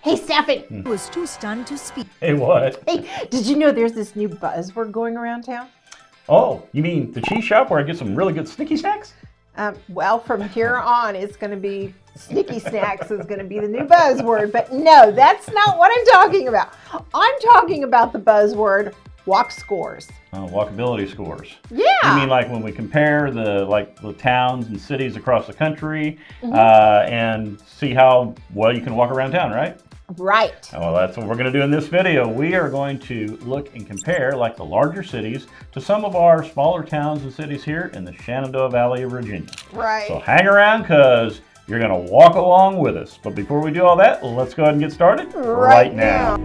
Hey, Stefan. Was too stunned to speak. Hey, what? Hey, did you know there's this new buzzword going around town? Oh, you mean the cheese shop where I get some really good sneaky snacks? Well, from here on, it's going to be sneaky snacks is going to be the new buzzword. But no, that's not what I'm talking about. I'm talking about the buzzword walk scores. Walkability scores. Yeah. You mean like when we compare the towns and cities across the country and see how well you can walk around town, right? Right. Well, that's what we're going to do in this video. We are going to look and compare like the larger cities to some of our smaller towns and cities here in the Shenandoah Valley of Virginia. Right. So hang around because you're going to walk along with us. But before we do all that, let's go ahead and get started right now.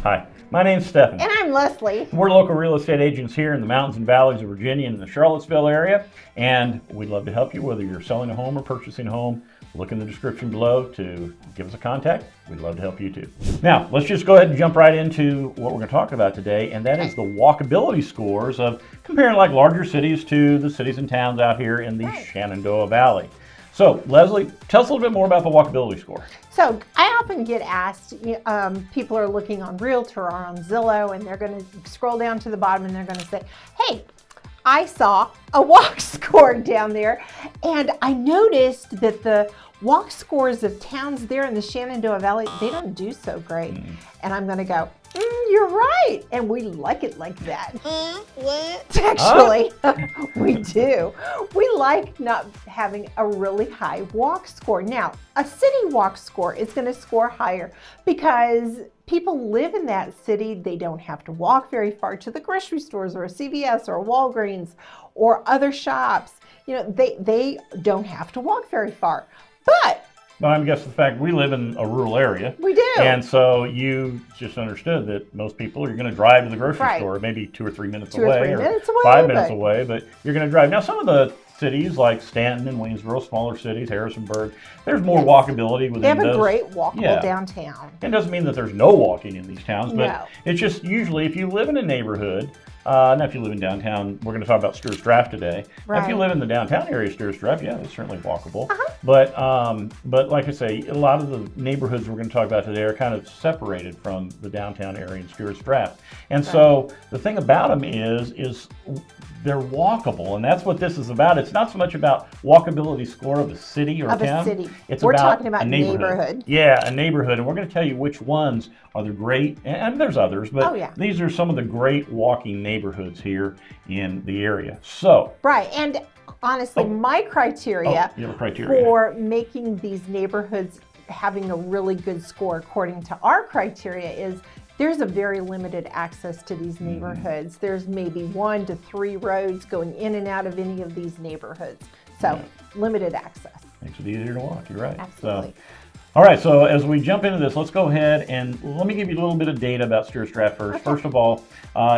Hi, my name's Stephen. And I'm Leslie. We're local real estate agents here in the mountains and valleys of Virginia and the Charlottesville area, and we'd love to help you whether you're selling a home or purchasing a home. Look in the description below to give us a contact. We'd love to help you too. Now, let's just go ahead and jump right into what we're going to talk about today, and that is the walkability scores of comparing like larger cities to the cities and towns out here in the Shenandoah Valley. So, Leslie, tell us a little bit more about the walkability score. So I often get asked, people are looking on Realtor or on Zillow, and they're going to scroll down to the bottom and they're going to say, hey, I saw a walk score down there, and I noticed that the walk scores of towns there in the Shenandoah Valley, they don't do so great. And I'm going to go, you're right. And we like it like that. What? Actually, we do. We like not having a really high walk score. Now, a city walk score is going to score higher because people live in that city. They don't have to walk very far to the grocery stores or a CVS or a Walgreens or other shops. They don't have to walk very far. But I guess the fact we live in a rural area. We do. And so you just understood that most people are going to drive to the grocery store, maybe 2 or 3 minutes away, or 5 minutes away, but you're going to drive. Now, some of the cities like Stanton and Waynesboro, smaller cities, Harrisonburg, there's more walkability within those. They have a great walkable downtown. It doesn't mean that there's no walking in these towns, but it's just usually if you live in a neighborhood, now if you live in downtown, we're going to talk about Stuarts Draft today. If you live in the downtown area of Stuarts Draft, it's certainly walkable. But like I say, a lot of the neighborhoods we're going to talk about today are kind of separated from the downtown area in Stuarts Draft. And so the thing about them is they're walkable, and that's what this is about. It's not so much about walkability score of a city or a town. It's we're about talking about a neighborhood. Yeah, a neighborhood, and we're going to tell you which ones are the great, and there's others, but these are some of the great walking neighborhoods here in the area. So and honestly, my criteria for making these neighborhoods having a really good score according to our criteria is there's a very limited access to these neighborhoods. There's maybe 1 to 3 roads going in and out of any of these neighborhoods. So limited access. Makes it easier to walk, you're right. Absolutely. All right, so as we jump into this, let's go ahead and let me give you a little bit of data about Stuarts Draft first. First of all,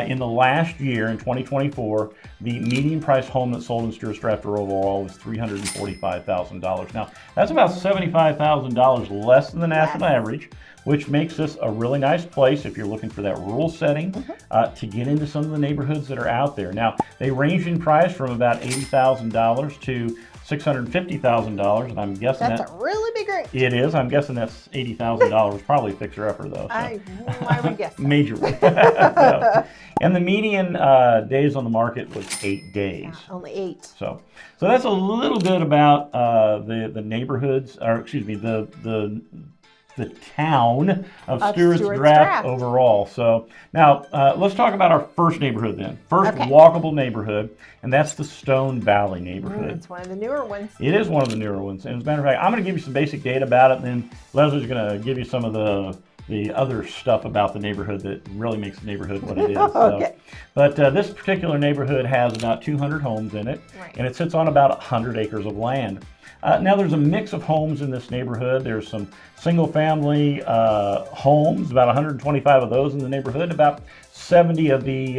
in the last year, in 2024, the median price home that sold in Stuarts Draft overall was $345,000. Now, that's about $75,000 less than the national average, which makes this a really nice place if you're looking for that rural setting to get into some of the neighborhoods that are out there. Now, they range in price from about $80,000 to $650,000, and I'm guessing that's a really big range. It is. I'm guessing that's $80,000. Probably a fixer-upper though. So. I would guess. So. Major. And the median days on the market was 8 days. Yeah, only 8. So that's a little bit about the neighborhoods, or excuse me, the town of Stuarts Draft overall. So now let's talk about our first neighborhood then. First walkable neighborhood, and that's the Stone Valley neighborhood. It's one of the newer ones. It is one of the newer ones. And as a matter of fact, I'm going to give you some basic data about it, and then Leslie's going to give you some of the other stuff about the neighborhood that really makes the neighborhood what it is. But this particular neighborhood has about 200 homes in it, and it sits on about 100 acres of land. Now there's a mix of homes in this neighborhood. There's some single-family homes, about 125 of those in the neighborhood, about 70 of the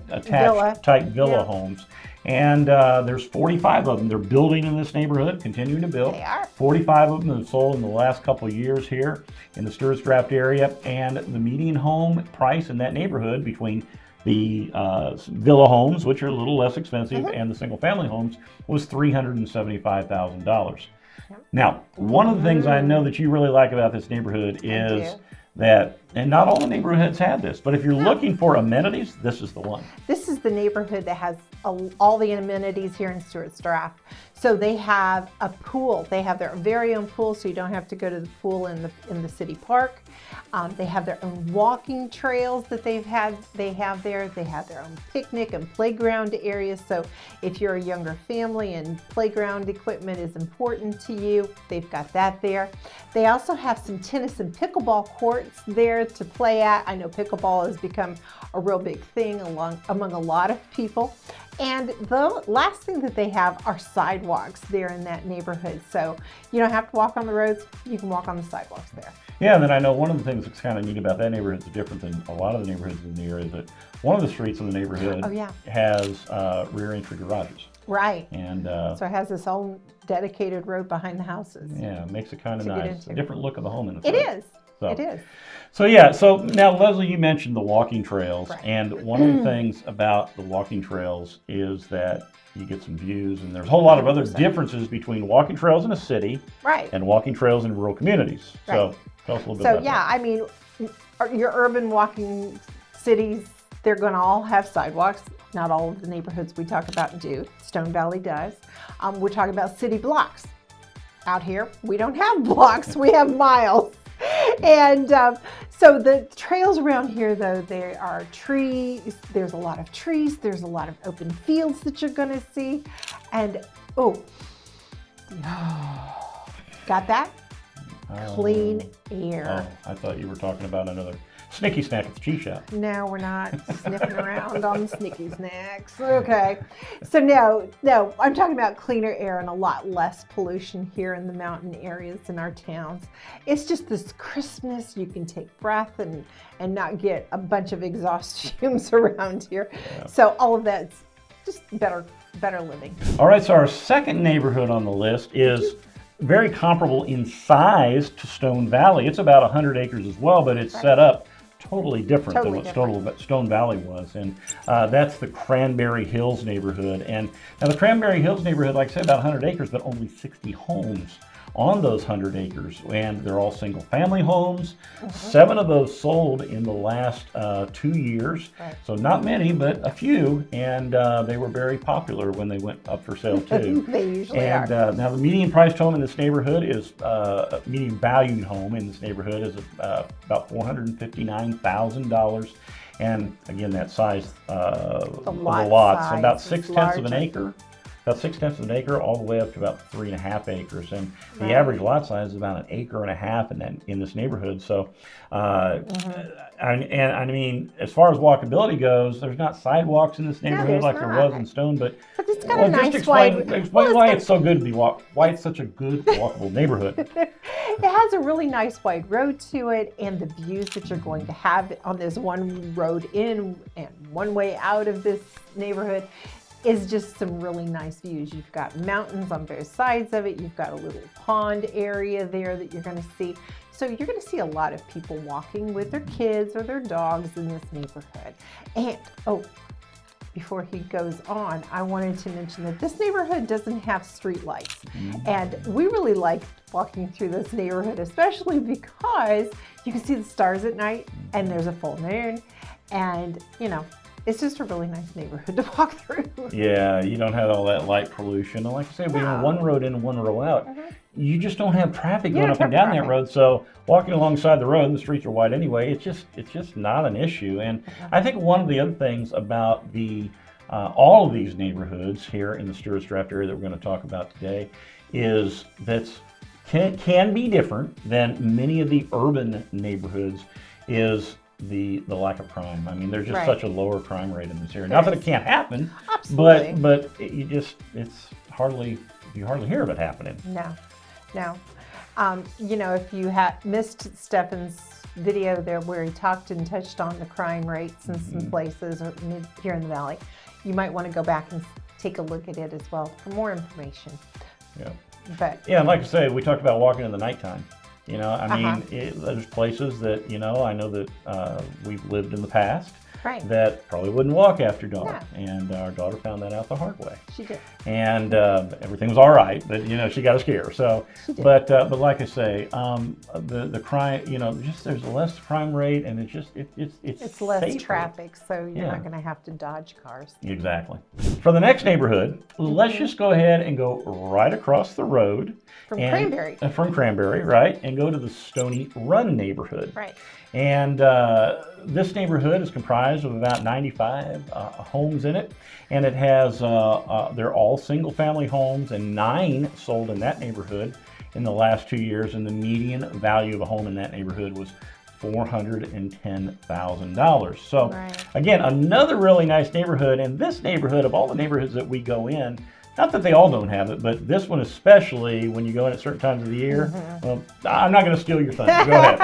attached type villa homes. And there's 45 of them. They're building in this neighborhood, continuing to build. They are. 45 of them have sold in the last couple of years here in the Stuarts Draft area. And the median home price in that neighborhood between the villa homes, which are a little less expensive, and the single family homes was $375,000. Now, one of the things I know that you really like about this neighborhood is that, and not all the neighborhoods have this, but if you're looking for amenities, this is the one. This is the neighborhood that has all the amenities here in Stuarts Draft. So they have a pool. They have their very own pool, so you don't have to go to the pool in the city park. They have their own walking trails that they have there. They have their own picnic and playground areas. So if you're a younger family and playground equipment is important to you, they've got that there. They also have some tennis and pickleball courts there to play at. I know pickleball has become a real big thing among a lot of people. And the last thing that they have are sidewalks there in that neighborhood. So you don't have to walk on the roads, you can walk on the sidewalks there. Yeah, and then I know one of the things that's kind of neat about that neighborhood is different than a lot of the neighborhoods in the area, is that one of the streets in the neighborhood has rear entry garages. Right. And so it has its own dedicated road behind the houses. Yeah, it makes it kind of nice. A different look of the home in the front. It is. So. It is. So yeah, so now Leslie, you mentioned the walking trails, and one of the things about the walking trails is that you get some views, and there's a whole lot of other differences between walking trails in a city and walking trails in rural communities. So tell us a little bit about that. So yeah, I mean, your urban walking cities, they're going to all have sidewalks. Not all of the neighborhoods we talk about do. Stone Valley does. We're talking about city blocks. Out here, we don't have blocks, we have miles. And so the trails around here, though, there are trees. There's a lot of trees. There's a lot of open fields that you're going to see. And, got that? Clean air. Oh, I thought you were talking about another snicky snack at the cheese shop. No, we're not sniffing around on the snicky snacks. Okay. So no, I'm talking about cleaner air and a lot less pollution here in the mountain areas in our towns. It's just this crispness. You can take breath and not get a bunch of exhaust fumes around here. Yeah. So all of that's just better living. All right, so our second neighborhood on the list is very comparable in size to Stone Valley. It's about 100 acres as well, but it's set up totally different than what Stone Valley was. And that's the Cranberry Hills neighborhood. And now the Cranberry Hills neighborhood, like I said, about 100 acres, but only 60 homes on those 100 acres. And they're all single family homes. 7 of those sold in the last 2 years. So not many, but a few. And they were very popular when they went up for sale too. They usually are. Now the median priced home in this neighborhood is, median valued home in this neighborhood is about $459,000. And again, that size of the lot, so about 6/10 of an acre. About 6/10 of an acre, all the way up to about 3.5 acres, and the average lot size is about 1.5 acres in this neighborhood. So, I mean, as far as walkability goes, there's not sidewalks in this neighborhood like there was in Stone, but it's got a nice explain why it's so good to be why it's such a good walkable neighborhood. It has a really nice wide road to it, and the views that you're going to have on this one road in and one way out of this neighborhood is just some really nice views. You've got mountains on both sides of it. You've got a little pond area there that you're going to see. So you're going to see a lot of people walking with their kids or their dogs in this neighborhood. And, before he goes on, I wanted to mention that this neighborhood doesn't have street lights. And we really like walking through this neighborhood, especially because you can see the stars at night and there's a full moon. And, it's just a really nice neighborhood to walk through. Yeah, you don't have all that light pollution. And like I said, we have one road in and one road out. You just don't have traffic going up and down that road. So walking alongside the road, and the streets are wide anyway, it's just not an issue. And I think one of the other things about the all of these neighborhoods here in the Stuarts Draft area that we're going to talk about today is that can be different than many of the urban neighborhoods is the lack of crime. I mean, there's just such a lower crime rate in this area. Not that it can't happen, but it's hardly you hardly hear of it happening. No. If you missed Stefan's video there where he talked and touched on the crime rates in some places here in the valley, you might want to go back and take a look at it as well for more information. Yeah. But yeah, and like I say, we talked about walking in the nighttime. There's places that, I know that we've lived in the past that probably wouldn't walk after dark. No. And our daughter found that out the hard way. She did. And everything was all right, but, she got a scare. So, She did. but like I say, the crime, there's a less crime rate, and it's less safer. traffic, so you're not going to have to dodge cars. Exactly. For the next neighborhood, let's just go ahead and go right across the road. From Cranberry. From Cranberry, right, and go to the Stoney Run neighborhood. Right. And this neighborhood is comprised of about 95 homes in it, and it has, they're all single-family homes, and 9 sold in that neighborhood in the last 2 years, and the median value of a home in that neighborhood was $410,000. So again, another really nice neighborhood, and this neighborhood, of all the neighborhoods that we go in, not that they all don't have it, but this one especially, when you go in at certain times of the year, well, I'm not going to steal your thunder. Go ahead.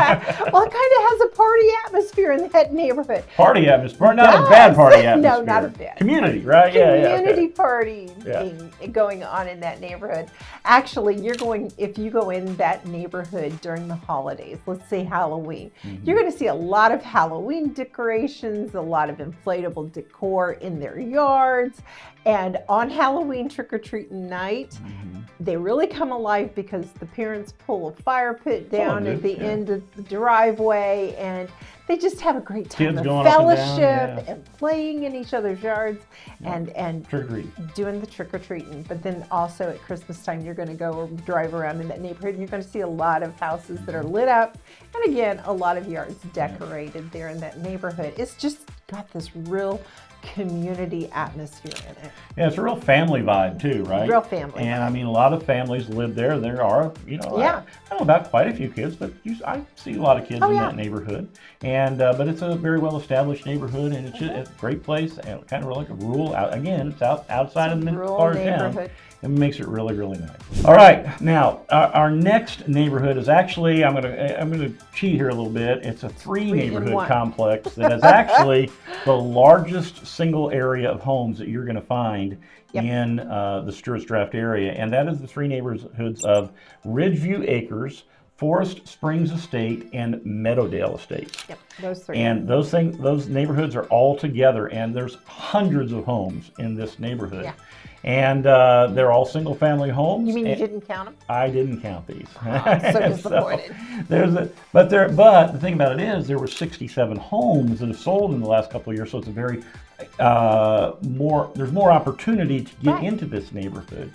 Well, it kind of has a party atmosphere in that neighborhood. Party atmosphere, not a bad party atmosphere. No, not a bad. Community, right? Community party going on in that neighborhood. Actually, if you go in that neighborhood during the holidays, let's say Halloween, you're going to see a lot of Halloween decorations, a lot of inflatable decor in their yards. And on Halloween trick-or-treating night, they really come alive because the parents pull a fire pit down at the end of the driveway, and they just have a great time of fellowship and playing in each other's yards and doing the trick-or-treating. But then also at Christmas time, you're going to go drive around in that neighborhood, and you're going to see a lot of houses that are lit up, and again, a lot of yards decorated there in that neighborhood. It's just got this real community atmosphere in it. Yeah, it's a real family vibe too, right? Real family. And I mean, a lot of families live there. There are, I don't know about quite a few kids, but I see a lot of kids in that neighborhood. And but it's a very well established neighborhood, and it's a great place, and kind of like a rural. Again, it's outside of the part of town. It makes it really, really nice. All right, now our next neighborhood is actually, I'm gonna cheat here a little bit. It's a 3-neighborhood complex that is actually the largest single area of homes that you're going to find in the Stuarts Draft area, and that is the 3 neighborhoods of Ridgeview Acres, Forest Springs Estate, and Meadowdale Estates. Yep, those 3. And those neighborhoods are all together, and there's hundreds of homes in this neighborhood. Yeah. And they're all single-family homes. You mean you didn't count them? I didn't count these. Oh, so disappointed. But the thing about it is there were 67 homes that have sold in the last couple of years, so it's a very there's more opportunity to get into this neighborhood.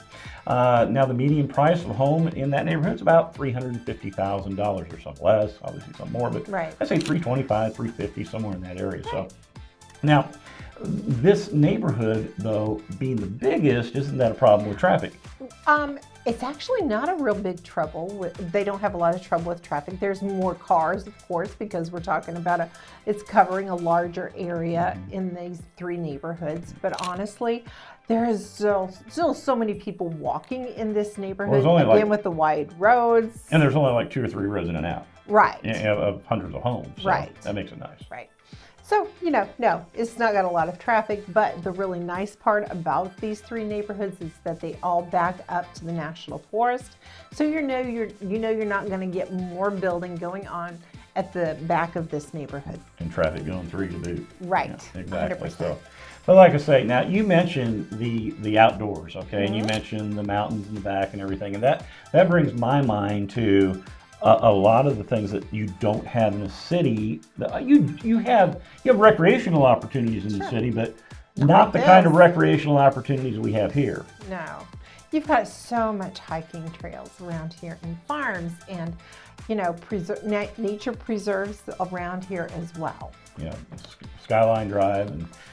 Now the median price of a home in that neighborhood is about $350,000 or something less, obviously some more, but I'd say $325,000, $350,000, somewhere in that area. So now, this neighborhood, though, being the biggest, isn't that a problem with traffic? It's actually not a real big trouble. They don't have a lot of trouble with traffic. There's more cars, of course, because we're talking about it's covering a larger area in these 3 neighborhoods. But honestly, there is still so many people walking in this neighborhood, again, with the wide roads. And there's only like 2 or 3 resident out. Right. Of hundreds of homes. So that makes it nice. Right. So, no, it's not got a lot of traffic, but the really nice part about these 3 neighborhoods is that they all back up to the National Forest. So you're not going to get more building going on at the back of this neighborhood. And traffic going through to boot. Right. Yeah, exactly. 100%. So, but like I say, now you mentioned the outdoors, okay, and you mentioned the mountains in the back and everything, and that brings my mind to a lot of the things that you don't have in a city. You have recreational opportunities in the city, but not the kind of recreational opportunities we have here. No. You've got so much hiking trails around here and farms, and nature preserves around here as well. Yeah, Skyline Drive,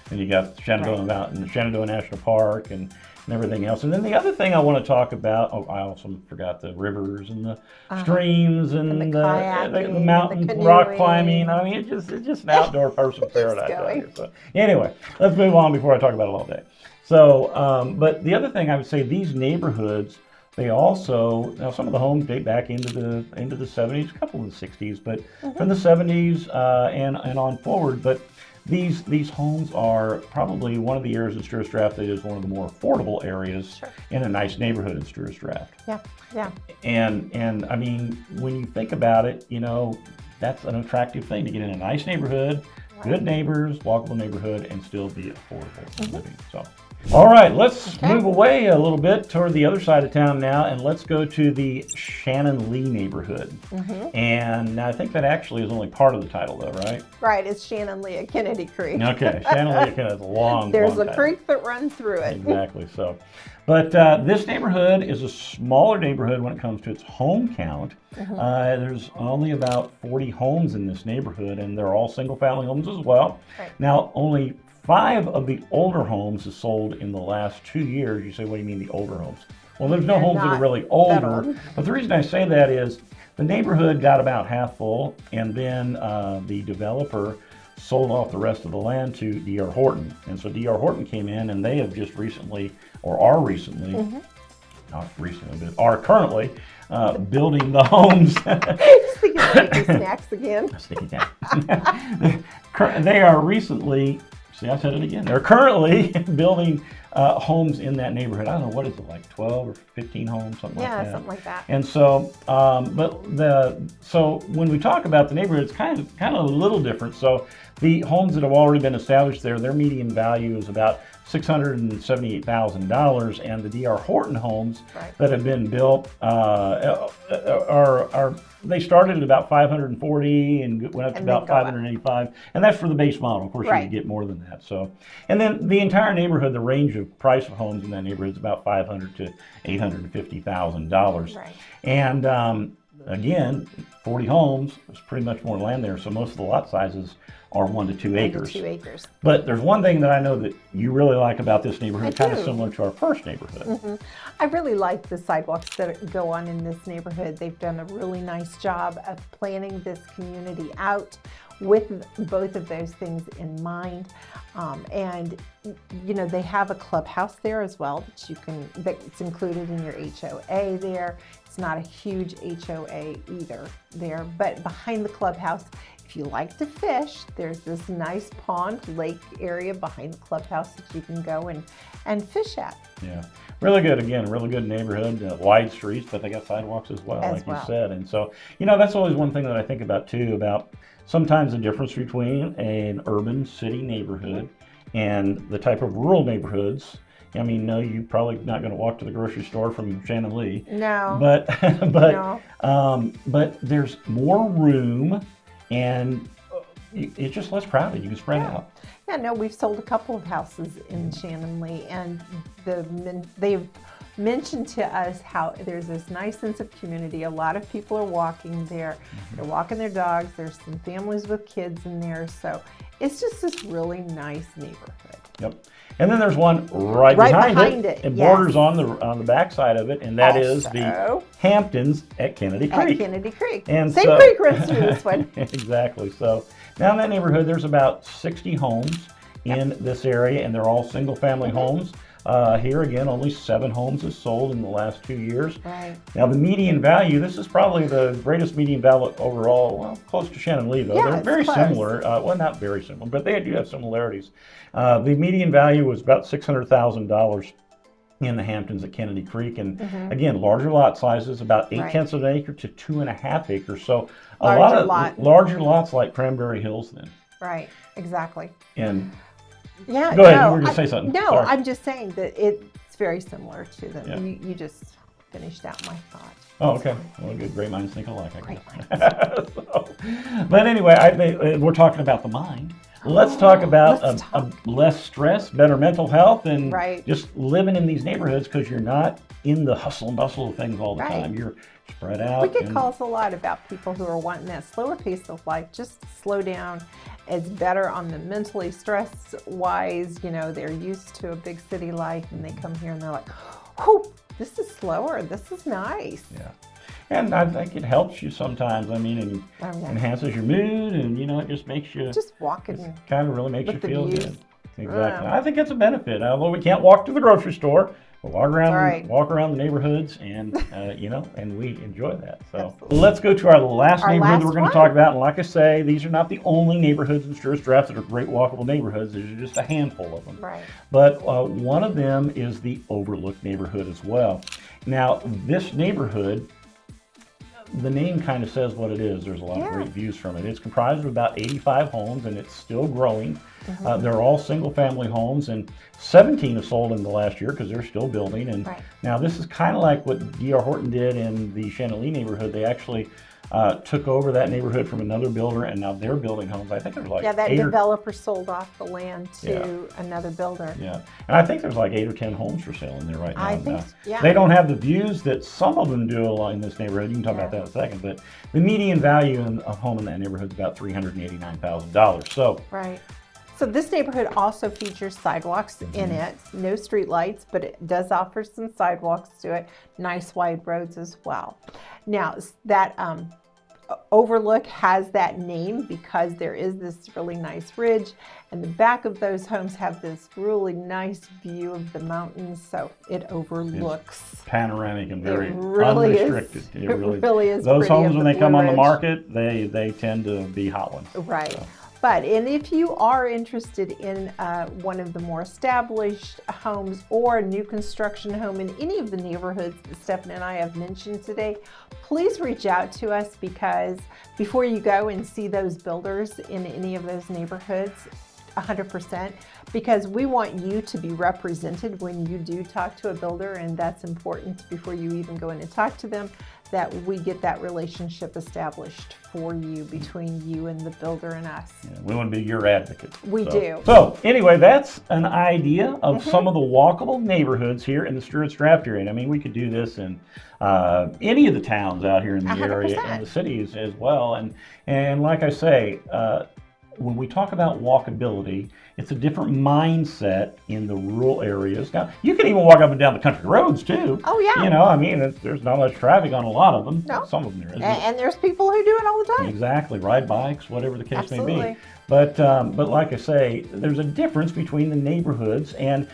and you got Shenandoah Mountain, Shenandoah National Park, and everything else. And then the other thing I want to talk about, I also forgot the rivers and the streams and the mountain rock climbing. I mean, it's just an outdoor person's paradise. So, anyway, let's move on before I talk about it all day. So, but the other thing I would say, these neighborhoods They also, now some of the homes date back into the 70s, a couple of the 60s, but from the 70s and on forward. But these homes are probably one of the areas in Stuarts Draft that is one of the more affordable areas in a nice neighborhood in Stuarts Draft. Yeah, yeah. And I mean, when you think about it, you know, that's an attractive thing to get in a nice neighborhood, good neighbors, walkable neighborhood, and still be affordable living. So, all right, let's move away a little bit toward the other side of town now, and let's go to the Shannon Lee neighborhood. And I think that actually is only part of the title, though, right? Right, it's Shannon Lee at Kennedy Creek. Okay, Shannon Lee at Kennedy is a long. There's long a creek that runs through it. Exactly. So, but this neighborhood is a smaller neighborhood when it comes to its home count. There's only about 40 homes in this neighborhood, and they're all single-family homes as well. Now, only 5 of the older homes is sold in the last 2 years. You say, what do you mean the older homes? Well, there's no homes that are really older. But the reason I say that is the neighborhood got about half full, and then the developer sold off the rest of the land to D.R. Horton. And so D.R. Horton came in, and they have just recently, or are recently, not recently, but are currently building the homes. Speaking of sticky snacks again. Sticky They are recently, see, I said it again. They're currently building homes in that neighborhood. I don't know, what is it, like 12 or 15 homes, something like that. Yeah, something like that. And so, so when we talk about the neighborhood, it's kind of a little different. So the homes that have already been established there, their median value is about $678,000, and the D.R. Horton homes that have been built they started at about 540 and went up to about 585, and that's for the base model. Of course, you can get more than that. So, and then the entire neighborhood, the range of price of homes in that neighborhood is about $500,000 to $850,000. And again, 40 homes is pretty much more land there, so most of the lot sizes are 1 to 2 acres. 2 acres. But there's one thing that I know that you really like about this neighborhood, kind of similar to our first neighborhood. I really like the sidewalks that go on in this neighborhood. They've done a really nice job of planning this community out with both of those things in mind. And you know, they have a clubhouse there as well that's included in your HOA there. It's not a huge HOA either there, but behind the clubhouse, if you like to fish, there's this nice pond lake area behind the clubhouse that you can go and fish at. Yeah, really good. Again, really good neighborhood, wide streets, but they got sidewalks as well, like you said. And so, you know, that's always one thing that I think about too, about sometimes the difference between an urban city neighborhood and the type of rural neighborhoods. I mean, no, you're probably not going to walk to the grocery store from Shannon Lee. No. But there's more room, and it's just less crowded. You can spread out. Yeah, no, we've sold a couple of houses in Shannon Lee, and they've mentioned to us how there's this nice sense of community. A lot of people are walking there. They're walking their dogs. There's some families with kids in there. So it's just this really nice neighborhood. Yep. And then there's one right behind it. It borders on the back side of it, and that is the Hamptons at Kennedy Creek. At Kennedy Creek. And Same creek runs through this one. Exactly. So now in that neighborhood, there's about 60 homes in this area, and they're all single-family homes. Here again, only 7 homes have sold in the last 2 years. Right. Now the median value, this is probably the greatest median value overall, well, close to Shannon Lee though. Yeah, they're very similar, well not very similar, but they do have similarities. The median value was about $600,000 in the Hamptons at Kennedy Creek, and again, larger lot sizes, about 8/10 of an acre to 2.5 acres. So a lot of larger lots like Cranberry Hills then. Right, exactly. And yeah, go ahead, you were going to say something. No, Sorry. I'm just saying that it's very similar to them. Yeah. You just finished out my thought. Oh, okay. Well, good. Great minds think alike, I guess. But anyway, we're talking about the mind. Let's talk about less stress, better mental health, and just living in these neighborhoods because you're not in the hustle and bustle of things all the time. You're spread out. We get calls a lot about people who are wanting that slower pace of life, just to slow down. It's better on the mentally stress-wise. You know, they're used to a big city life, and they come here and they're like, oh, this is slower. This is nice. Yeah. And I think it helps you sometimes. I mean, it enhances your mood, and, you know, it just makes you... Just walking. It kind of really makes you feel good. Exactly. I think it's a benefit. Although we can't walk to the grocery store, walk around the neighborhoods, and and we enjoy that. So Absolutely. let's go to our last neighborhood that we're going to talk one. about. And like I say, these are not the only neighborhoods in Stuarts Draft that are great walkable neighborhoods. There's just a handful of them. Right. But one of them is the Overlook neighborhood as well. Now, this neighborhood, the name kind of says what it is. There's a lot of great views from it. It's comprised of about 85 homes, and it's still growing. They're all single-family homes, and 17 have sold in the last year because they're still building. And now this is kind of like what D.R. Horton did in the Shannon neighborhood. They actually took over that neighborhood from another builder, and now they're building homes. I think there's like that developer sold off the land to another builder. Yeah, and I think there's like 8 or 10 homes for sale in there right now. I think, They don't have the views that some of them do along this neighborhood. You can talk about that in a second, but the median value of a home in that neighborhood is about $389,000. So So this neighborhood also features sidewalks in it, no street lights, but it does offer some sidewalks to it, nice wide roads as well. Now that Overlook has that name because there is this really nice ridge, and the back of those homes have this really nice view of the mountains, so it overlooks. It's panoramic and very really unrestricted. It really is. Those pretty homes, when they Blue come on the Ridge. market, they tend to be hot ones. Right. So. But, and if you are interested in one of the more established homes or a new construction home in any of the neighborhoods that Stephanie and I have mentioned today, please reach out to us, because before you go and see those builders in any of those neighborhoods, 100%, because we want you to be represented when you do talk to a builder, and that's important before you even go in and talk to them, that we get that relationship established for you between you and the builder and us. Yeah, we want to be your advocate. We do. So anyway, that's an idea of some of the walkable neighborhoods here in the Stuarts Draft area. And I mean, we could do this in any of the towns out here in the 100%. area and the cities as well. And like I say, when we talk about walkability, it's a different mindset in the rural areas. Now, you can even walk up and down the country roads too. Oh, yeah. You know, I mean, there's not much traffic on a lot of them. No. Some of them there is. And there's people who do it all the time. Exactly, ride bikes, whatever the case Absolutely. may be. But like I say, there's a difference between the neighborhoods and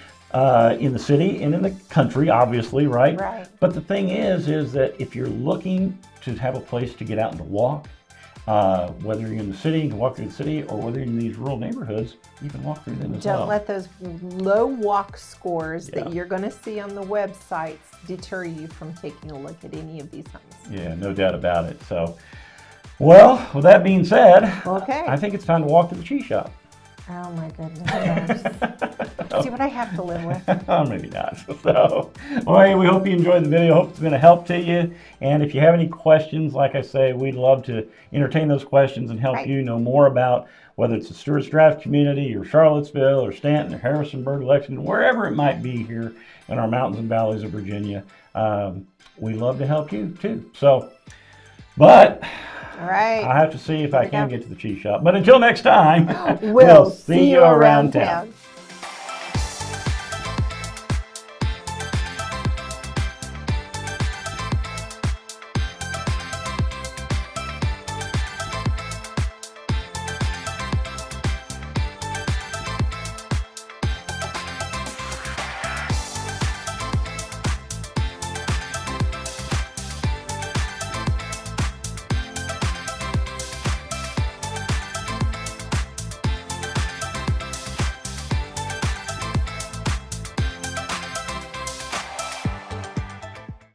in the city and in the country, obviously, right? Right. But the thing is that if you're looking to have a place to get out and to walk, whether you're in the city, you can walk through the city, or whether you're in these rural neighborhoods, you can walk through them as well. Don't let those low walk scores that you're going to see on the websites deter you from taking a look at any of these homes. Yeah, no doubt about it. So, well, with that being said, I think it's time to walk to the cheese shop. Oh my goodness. See what I have to live with. Oh, maybe not. So, well, hey, we hope you enjoyed the video. Hope it's been a help to you. And if you have any questions, like I say, we'd love to entertain those questions and help you know more about whether it's the Stuarts Draft community or Charlottesville or Stanton or Harrisonburg, Lexington, wherever it might be here in our mountains and valleys of Virginia. We'd love to help you too. So, but all right. I have to see if I can get to the cheese shop. But until next time, we'll see you around town.